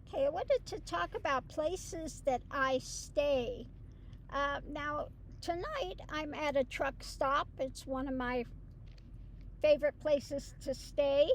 Okay, I wanted to talk about places that I stay. Now, tonight I'm at a truck stop. It's one of my favorite places to stay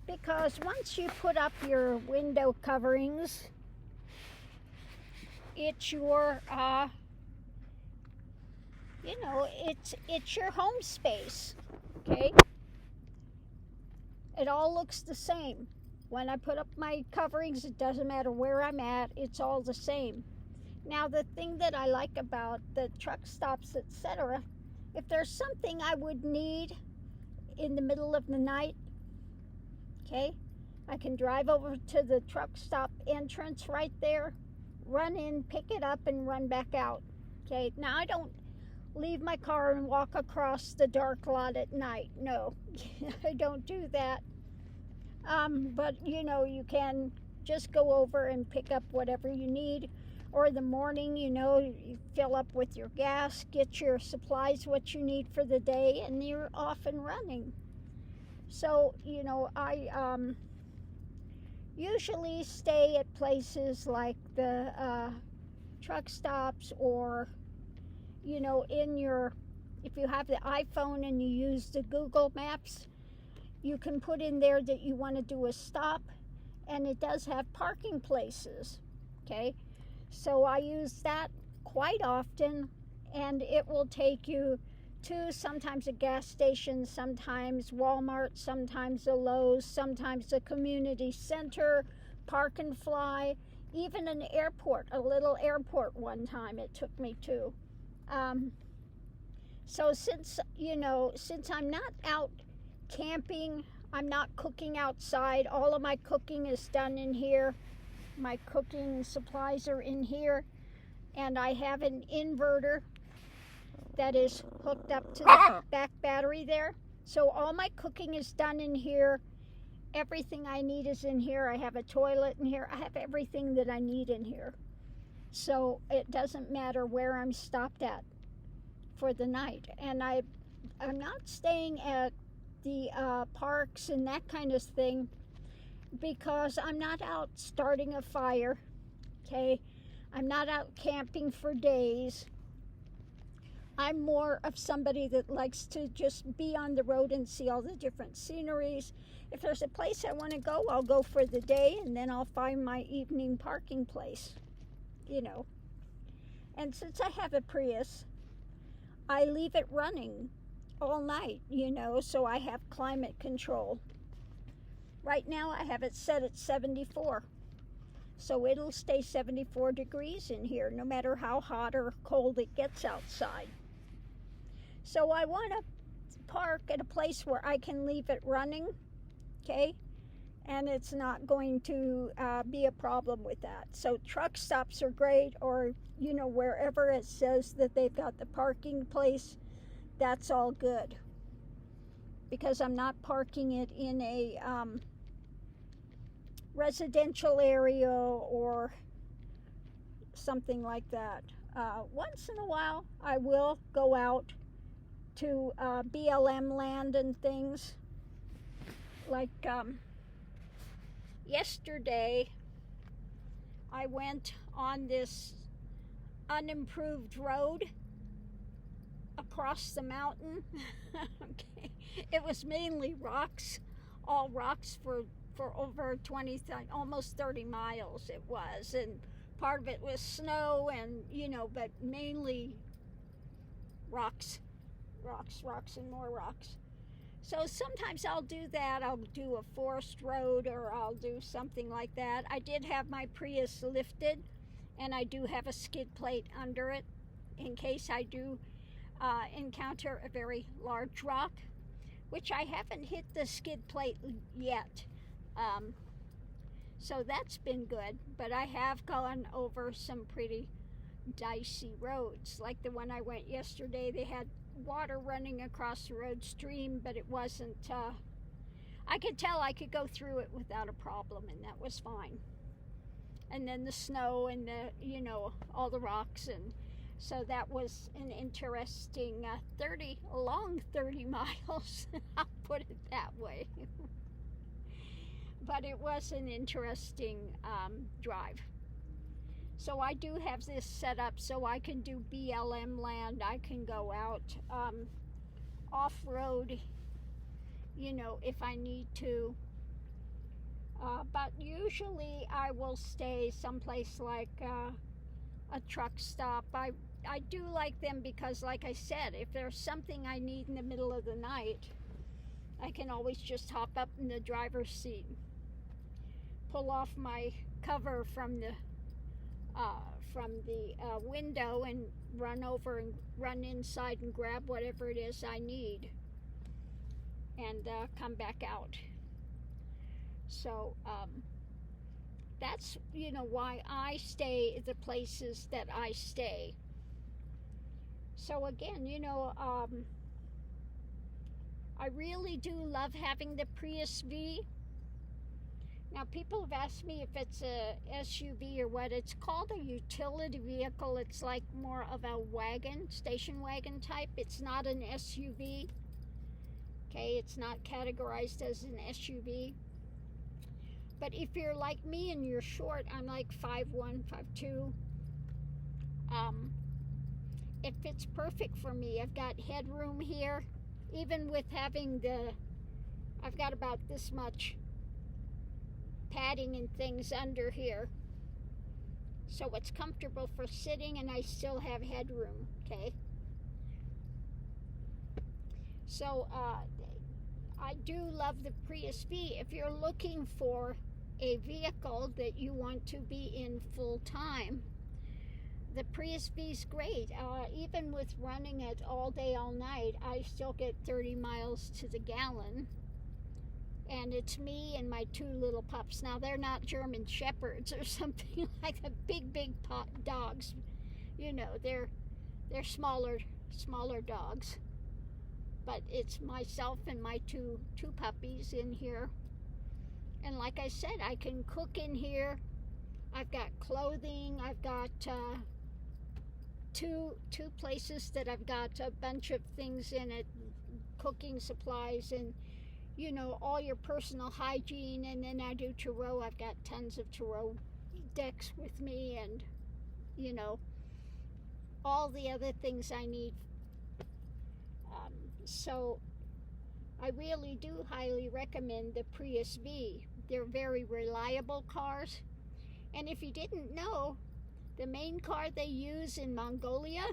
because once you put up your window coverings, it's your, it's your home space. Okay, it all looks the same. When I put up my coverings, it doesn't matter where I'm at, it's all the same. Now, the thing that I like about the truck stops, etc., if there's something I would need in the middle of the night, okay, I can drive over to the truck stop entrance right there, run in, pick it up, and run back out. Okay, now I don't leave my car and walk across the dark lot at night. No, I don't do that. But you can just go over and pick up whatever you need. Or in the morning, you fill up with your gas, get your supplies, what you need for the day, and you're off and running. So, I usually stay at places like the truck stops, or, if you have the iPhone and you use the Google Maps, you can put in there that you want to do a stop, and it does have parking places, okay? So I use that quite often, and it will take you to sometimes a gas station, sometimes Walmart, sometimes a Lowe's, sometimes a community center, Park and Fly, even an airport, a little airport one time it took me to. So since I'm not out camping, I'm not cooking outside, all of my cooking is done in here. My cooking supplies are in here, and I have an inverter that is hooked up to the back battery there. So all my cooking is done in here. Everything I need is in here. I have a toilet in here. I have everything that I need in here. So it doesn't matter where I'm stopped at for the night. And I'm not staying at the parks and that kind of thing, because I'm not out starting a fire, okay? I'm not out camping for days. I'm more of somebody that likes to just be on the road and see all the different sceneries. If there's a place I want to go, I'll go for the day, and then I'll find my evening parking place, And since I have a Prius, I leave it running all night, so I have climate control. Right now I have it set at 74. So it'll stay 74 degrees in here no matter how hot or cold it gets outside. So I want to park at a place where I can leave it running, okay? And it's not going to be a problem with that. So truck stops are great, or, wherever it says that they've got the parking place, that's all good. Because I'm not parking it in a residential area or something like that. Once in a while, I will go out to BLM land and things. Like yesterday, I went on this unimproved road across the mountain. Okay. It was mainly rocks, all rocks for over 20, almost 30 miles it was, and part of it was snow, and but mainly rocks and more rocks. So sometimes I'll do that. I'll do a forest road, or I'll do something like that. I did have my Prius lifted, and I do have a skid plate under it in case I do encounter a very large rock, which I haven't hit the skid plate yet. So that's been good, but I have gone over some pretty dicey roads. Like the one I went yesterday, they had water running across the road, stream, but it wasn't, I could tell I could go through it without a problem, and that was fine. And then the snow and all the rocks, and so that was an interesting long 30 miles, I'll put it that way. but it was an interesting drive. So I do have this set up so I can do BLM land. I can go out off-road, you know, if I need to. But usually I will stay someplace like a truck stop. I do like them because, like I said, if there's something I need in the middle of the night, I can always just hop up in the driver's seat, pull off my cover from the window and run over and run inside and grab whatever it is I need and come back out. So that's, you know, why I stay at the places that I stay. So again, you know, I really do love having the Prius V. Now, people have asked me if it's a SUV or what. It's called a utility vehicle. It's like more of a wagon, station wagon type. It's not an SUV. Okay, it's not categorized as an SUV. But if you're like me and you're short, I'm like 5'1", 5'2", it fits perfect for me. I've got headroom here. Even with having I've got about this much padding and things under here. So it's comfortable for sitting and I still have headroom, okay? So I do love the Prius V. If you're looking for a vehicle that you want to be in full time, the Prius V is great. Even with running it all day, all night, I still get 30 miles to the gallon. And it's me and my 2 little pups. Now, they're not German Shepherds or something like the big dogs. You know, they're smaller dogs. But it's myself and my two puppies in here. And like I said, I can cook in here. I've got clothing. I've got two places that I've got a bunch of things in it, cooking supplies and, you know, all your personal hygiene. And then I do Tarot. I've got tons of Tarot decks with me and, you know, all the other things I need. So I really do highly recommend the Prius V. They're very reliable cars. And if you didn't know, the main car they use in Mongolia,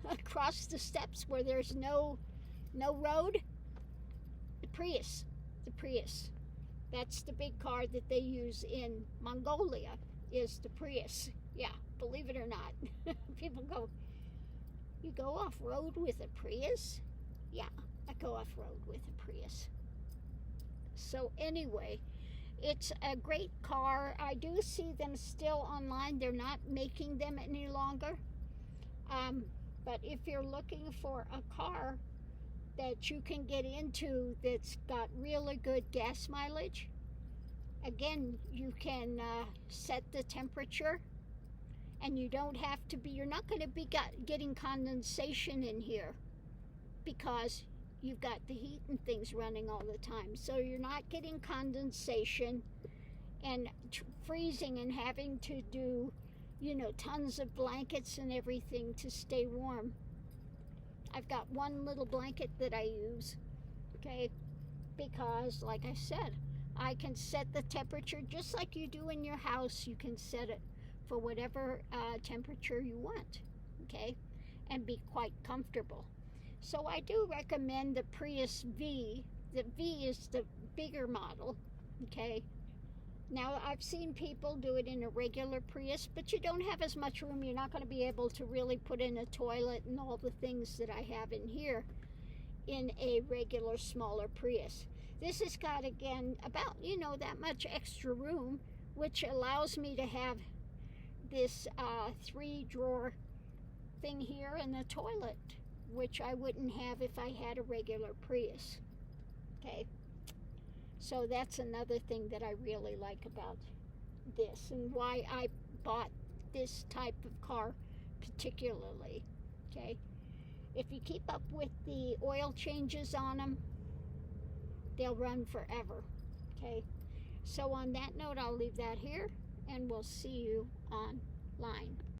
across the steppes where there's no road, the Prius. That's the big car that they use in Mongolia, is the Prius. Yeah, believe it or not. People go, you go off-road with a Prius? Yeah, I go off-road with a Prius. So anyway, it's a great car. I do see them still online. They're not making them any longer. But if you're looking for a car that you can get into that's got really good gas mileage, again, you can set the temperature, and you don't have to be, you're not going to be getting condensation in here because you've got the heat and things running all the time. So you're not getting condensation and freezing and having to do, you know, tons of blankets and everything to stay warm. I've got one little blanket that I use, okay, because like I said, I can set the temperature just like you do in your house. You can set it for whatever temperature you want, okay, and be quite comfortable. So I do recommend the Prius V. The V is the bigger model, okay? Now, I've seen people do it in a regular Prius, but you don't have as much room. You're not going to be able to really put in a toilet and all the things that I have in here in a regular, smaller Prius. This has got, again, about, you know, that much extra room, which allows me to have this 3-drawer thing here in the toilet, which I wouldn't have if I had a regular Prius, okay? So that's another thing that I really like about this and why I bought this type of car particularly, okay? If you keep up with the oil changes on them, they'll run forever, okay? So on that note, I'll leave that here, and we'll see you on